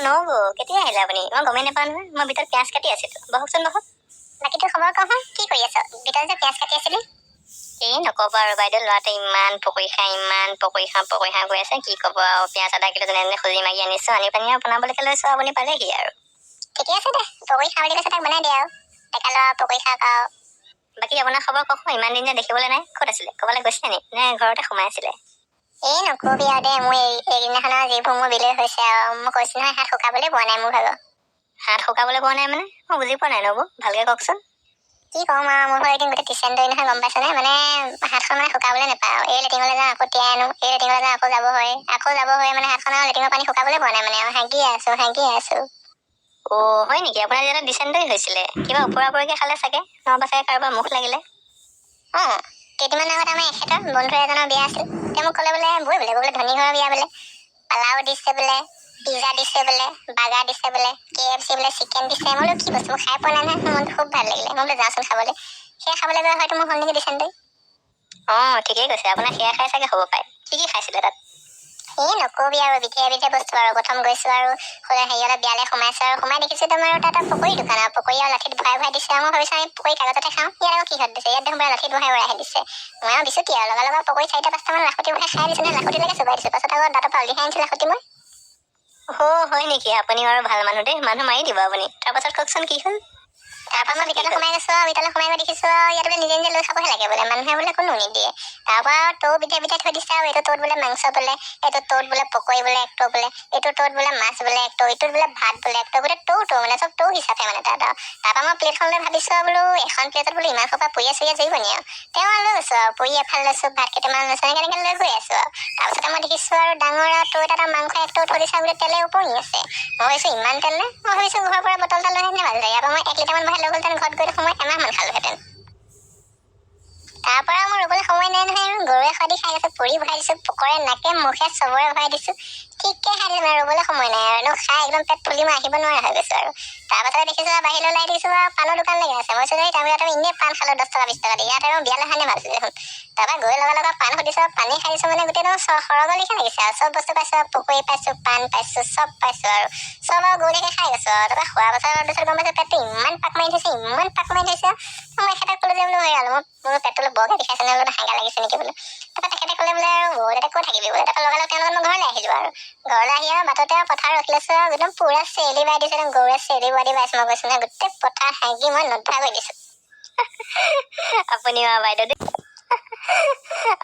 নহ'ব কেতিয়া আহিলে আপুনি? মই গমেই নাপাওঁ নহয়, মই ভিতৰত পিঁয়াজ কাটি আছিলোঁ। বহকচোন বহক। বাকীটো খবৰ কওঁ কি কৰি আছ? ভিতৰত যে পিঁয়াজ কাটি আছিলি। এই নক'ব আৰু বাইদেউ, ল'ৰাটোৱে ইমান পকৰি খাওঁ কৈ আছে। কি ক'ব আৰু, পিঁয়াজ আধা কিলো যেনে খুজি মাগি আনিছোঁ, আনি পানি আৰু বনাবলৈকে লৈছোঁ, আপুনি পালেহি আৰু। ঠিকে আছে দে, পকৰি খাওঁ বুলি কৈছে তাক বনাই দে আৰু। ডেকা ল'ৰা পকৰি খাওক আৰু। বাকী আপোনাৰ খবৰ কওকচোন, ইমান দিন যে দেখিবলৈ নাই, ক'ত আছিলে? ক'ৰবালৈ গৈছিলে নি? নে ঘৰতে সোমাই আছিলে? এই নকবি আৰু দে, মোৰ এইদিনাখনৰ যিবোৰ মোৰ বিলৈ হৈছে আৰু, মই কৈছোঁ নহয় হাত শুকাবলৈ পোৱা নাই মোৰ ভাগৰ। হাত শুকাবলৈ পোৱা নাই মানে? মই বুজি পোৱা নাই নবৌ, ভালকৈ কওকচোন। কি ক'ম আৰু, মোৰ ঘৰ এদিন গোটেই টিচেণ্টৰি নহয়, গম পাইছেনে? মানে হাতখন মানে শুকাবলৈ নাপায় আৰু। এই লেটিঙলৈ যাওঁ আকৌ তিয়াই আনো, এই লেটিঙলৈ যাওঁ আকৌ যাব হয় মানে হাতখন আৰু লেটিঙৰ পানী শুকাবলৈ পোৱা নাই মানে আৰু হাগিয়ে আছোঁ। অ' হয় নেকি? আপোনাৰ যিহেতু ডিচেণ্টৰি হৈছিলে, কিবা ওপৰা ওপৰিকৈ খালে চাগে, নহবা চাগে কাৰোবাৰ মুখ লাগিলে। কেইদিনমান আগত আমাৰ এখেতৰ বন্ধু এজনৰ বিয়া আছিল। তেওঁ মোক ক'লে বোলে বোলে ধনী ঘৰৰ বিয়া বোলে, পালাও দিছে বোলে, পিজ্জা দিছে বোলে, বাৰ্গাৰ দিছে বোলে, KFC বোলে, চিকেন দিছে। মই বোলো কি বস্তু, মই খাই পোৱা নাই নহয়, মোৰ মনটো খুব ভাল লাগিলে। মই বোলো যাওঁচোন খাবলৈ। সেয়া খাবলৈ গৈ হয়তো মোৰ হ'ল নেকি ডিচেণ্টৰি। ঠিকেই কৈছে, আপোনাৰ সেয়া খাই চাগে হ'ব পাৰে। কি খাইছিলে তাত? নকবি আৰু, বিধে বস্তু আৰু। প্ৰথম গৈছোঁ আৰু হেৰিয়লে বিয়ালৈ সোমাইছোঁ আৰু সোমাই দেখিছোঁ তোমাৰ আৰু তাত পকৰি দোকান আৰু পকৰি আৰু লাঠিত ভৰাই দিছে আৰু মই ভাবিছোঁ আমি পকৰি কাগজতে খাওঁ, ইয়াত আকৌ কিহত দিছে? ইয়াত দেখোন লাঠিত ভৰাই দিছে। মই আৰু বিচুতি আৰু লগা পকৰি 4-5টামান লাখুটি ভৰাই খাই দিছোঁ নে লাখুটিলৈকে চুবাই দিছোঁ। পাছত আকৌ দাঁতৰ পৰা উলিয়াই আনিছোঁ লাখুটি মই। হয় নেকি? আপুনি বাৰু ভাল মানুহ দেই, মানুহ মাৰি দিব আপুনি। তাৰপাছত কওকচোন কি হ'ল? তাৰপৰা মই ভিতৰলৈ সোমাই গৈছোঁ আৰু ভিতৰলৈ সোমাই গৈ দেখিছোঁ আৰু ইয়াত বোলে নিজে লৈ খাবহে লাগে বোলে, মানুহে বোলে কোনো নিদিয়ে। তাৰপৰা তৌ বিধাই থৈ দিছে আৰু এইটো তৌত বোলে মাংস বোলে, এইটো তৌত বোলে পকৰি বোলে এক টৌ বোলে, এইটো তৌত বোলে মাছ বোলে এক টৌ, এইটোত বোলে ভাত বোলে এক টৌ, গোটেই তৌ মানে চব তৌ হিচাপে মানে তাত আৰু। তাৰপৰা মই প্লেটখনলৈ ভাবিছোঁ আৰু বোলো এখন প্লেটত বোলো ইমান সোপা পুৰিয়া চুৰিয়া জৰিব নি আৰু। তেওঁ আৰু লৈ গৈছোঁ আৰু পুৰি এফাল লৈছোঁ, ভাত কেইটামান লৈছোঁ, এনেকৈ লৈ গৈ আছোঁ আৰু। তাৰপিছতে মই দেখিছোঁ আৰু ডাঙৰ আৰু তৌ এটা মাংস এক টৌ থৈ দিছে বোলে তেলে উপঙি আছে। মই ভাবিছোঁ ইমান তেল নে? মই ভাবিছোঁ ঘৰৰ পৰা বটল এটা লৈ আহিলে ভাল যায়, ইয়াৰ পৰা মই 1 লিটাৰমান ভৰাই লৈ গ'লহেঁতেন, ঘৰত গৈ দেখোন মই এমাহমান খালোহেঁতেন। তাৰ পৰা মোৰ ৰ'বলৈ সময় নাই নহয় আৰু, গৰুৱে খোৱা দি খাই গৈছোঁ, পুৰি ভৰাই দিছোঁ, পকৰে নাকে মুখে চবৰে ভৰাই দিছোঁ, ঠিককে খাই দিলোঁ আৰু ৰ'বলৈ সময় নাই আৰু খাই একদম পেট ফুলি মই আহিব নোৱাৰা হৈ গৈছোঁ আৰু। তাৰপাছতে দেখিছোঁ আৰু বাহিৰলৈ ওলাই দেখিছোঁ আৰু পাণৰ দোকান লাগি আছে। মই কৈছোঁ তাৰ ইয়াত এনেই পাণ খালোঁ 10 টকা 20 টকা দি, ইয়াত আৰু বিয়ালৈ অহা নে ভাবিছোঁ দেখোন। তাৰপৰা গৈ লগা পাণ সুধিছোঁ, পানী খাই দিছোঁ মানে গোটেই সৰগৰ লিখা লাগিছে আৰু চব বস্তু পাইছোঁ আৰু পকৰি পাইছোঁ, পাণ পাইছোঁ, চব পাইছোঁ আৰু চব আৰু গৰুলৈকে খাই গৈছোঁ আৰু। তাৰপৰা খোৱাৰ পাছত গম পাইছোঁ পেটটো ইমান পাক মাৰি থৈছে মই এখেতক ক'লো যে বোলো মোৰ পেটটো বৰকে বিষাইছে নে বোলো, হাগা লাগিছে নেকি বোলো। তাৰপৰা তেখেতে ক'লে বোলে আৰু এতিয়া ক'ত থাকিবি বোলে। তাৰপৰা লগালগ তেওঁৰ লগত মই ঘৰলৈ আহিলোঁ আৰু। ঘৰলৈ আহি আৰু বাটতে আৰু পথাৰ ৰখি লৈছোঁ আৰু একদম পুৰা চেলি বাই দিছোঁ, গৰুৱে চেলি বাই বাইছোঁ। মই কৈছোঁ নহয় গোটেই পথাৰ হাগি মই নধৰা কৰি দিছোঁ।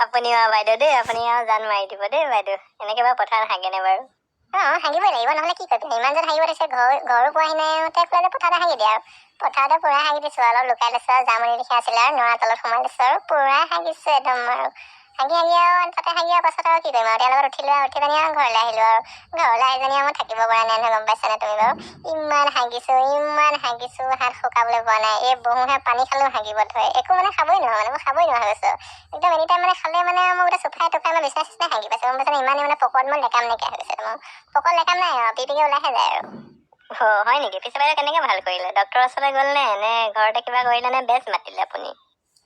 আপুনি বাইদেউ দেই, আপুনি আৰু জান মাৰি দিব দেই বাইদেউ। এনেকে বাৰু পথাৰত হাগেনে বাৰু? হাগিবই লাগিব, নহ'লে কি কৰিবি? ইমান যেন হাগিব দিছে, ঘৰো পোৱাহি নাই আৰু তাই ক'লে যে পথাৰতে হাগি দিয়ে আৰু। পথাৰতে পুৰা হাগি দিছোঁ, অলপ লুকাই লৈছোঁ আৰু জামুনি লিখা আছিলে আৰু নৰা তলত সোমাই লৈছোঁ আৰু পুৰা হাগিছোঁ একদম আৰু। হাগি আৰু তাতে হাগি আৰু পাছত আৰু কি কৰিম আৰু, তেওঁৰ লগত উঠি পানি আৰু ঘৰলৈ আহিলোঁ আৰু। ঘৰলৈ আহি জানি আৰু মই থাকিব পৰা নাই নহয়, গম পাইছানে তুমি বাৰু? ইমান হাগিছোঁ, হাত শুকাবলৈ পোৱা নাই। এই বহুহে পানী খালেও হাগিব ধৰে, একো মানে খাবই নোৱাৰোঁ মানে, মই খাবই নোৱাৰা হৈছোঁ। একদম এনি টাইম মানে খালে মানে মই গোটেই চুফাই তুফাই মই বিচনা চিচনা হাগি পাইছোঁ, গম পাইছানে? ইমানেই মানে পকৰত মই লেকাম নাইকিয়া হৈ গৈছে মোৰ। পকৰত লেকাম নাই আৰু পিকে ওলাইহে যায় আৰু। হয় নেকি? পিছে বাইদেউ কেনেকে ভাল কৰিলে? ডক্টৰৰ ওচৰলৈ গ'ল নে ঘৰতে কিবা কৰিলে নে বেজ মাতিলে আপুনি?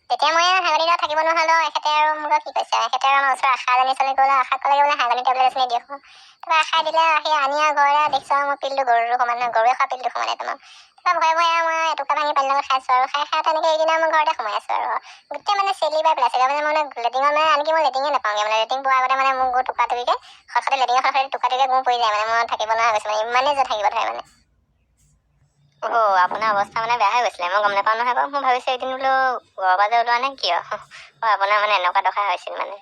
তেতিয়া মই হাগনি লগত থাকিব নোৱাৰিলোঁ, এখেতে আৰু মোক কি কৈছে, এখেতে আৰু আমাৰ ওচৰৰ আশা এজনী ওচৰলৈ গ'ল, আশাক ক'লে বোলে হাগনি টেবলেট আছে দিয়ক। তাৰপৰা আশাই দিলে, আনি আৰু ঘৰলৈ দেখিছোঁ আৰু মোৰ পিলটো গৰুৱে খোৱা পিলটো সমানে তোমাৰ। তাৰপৰা ভয়ে মই এটুকা ভাঙি পানী লগত খাইছোঁ আৰু খাই তেনেকৈ এইদিনা মই ঘৰতে সোমাই আছোঁ আৰু। গোটেই মানে চেলি বাই পেলাইছে মানে লেটিঙত মানে আনকি মই লেটিঙে নাপাওঁগৈ মানে, লেটিং পোৱাৰ আগতে মানে মোৰ গৰু টুকুৰিকৈ লেটিঙৰ টুকুৰিকৈ গৰু পৰি যায় মানে, মই থাকিব নোৱাৰা হৈছোঁ মানে, ইমানেই যে থাকিব ধৰে মানে। আপোনাৰ অৱস্থা মানে বেয়া হৈ গৈছিলে, মই গম নাপাওঁ নহয় বাৰু। মই ভাবিছোঁ এদিন বোলো ঘৰৰ পৰা যে ওলোৱা নে কিয়? আপোনাৰ মানে এনেকুৱা দশা হৈছিল মানে।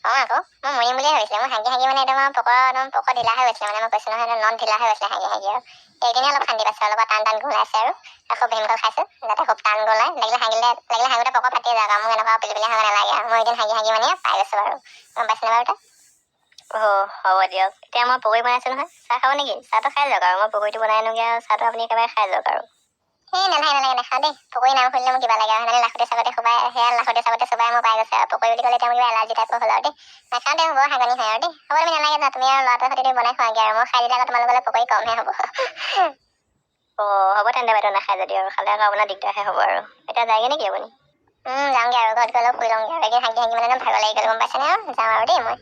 আকৌ মই মৰিম বুলিয়ে ভাবিছিলোঁ, মই হাগি মানে একদম পকৰ ঢিলা হৈ গৈছিলে মানে, মই কৈছোঁ নহয় নন ঢিলা হৈ গৈছিলে হাগি আৰু। এইদিনে অলপ শান্তি পাইছোঁ, অলপ টান গোলাইছে আৰু আকৌ ভীমকল খাইছোঁ যাতে খুব টান গোলাই, লাগিলে হাগোতে পকৰ ফাটিয়ে যাওক আৰু মোক এনেকুৱা পেলি হাগা নালাগে আৰু। মই এদিন হাগি মানে পাই গৈছোঁ বাৰু, গম পাইছেনে বাৰু তাত? হ'ব দিয়ক। এতিয়া মই পকৰি বনাইছোঁ নহয়, চাহ খাব নেকি? চাহটো খাই যাওক আৰু, মই পকৰিটো বনাই আনোগৈ আৰু চাহটো আপুনি একেবাৰে খাই যাওক আৰু। নালাগে নাখাওঁ দেই, পকৰি নাম শুনিলে মোৰ কিবা লাগে আৰু, সেইকাৰণে লাখুটি চাগতে চুবাই মই পাই গৈছোঁ আৰু। পকৰি বুলি ক'লে তেওঁ কিবা এলাৰ্জি টাইপৰ হ'ল আৰু দেই। নাখাওঁ দে, বৰ হাগনি হয় আৰু দেই। হ'ব তুমি নালাগে যা, তুমি আৰু ল'ৰাটোৰ সৈতে বনাই খোৱাগে আৰু, মই খাই দিলে আকৌ তোমালোকলৈ পকৰি কমহে হ'ব। হ'ব তেন্তে বাইদেউ, নাখায় যদি আৰু, খালে আকৌ আপোনাৰ দিগদাৰহে হ'ব আৰু। এতিয়া যায়গে নেকি আপুনি? যাওঁগে আৰু ঘৰত গৈ অলপ শুই লওঁগে আৰু এদিন হাগি হাগি মানে একদম ভাগৰ লাগি গ'ল গম পাইছেনে আৰু যাওঁ আৰু দেই মই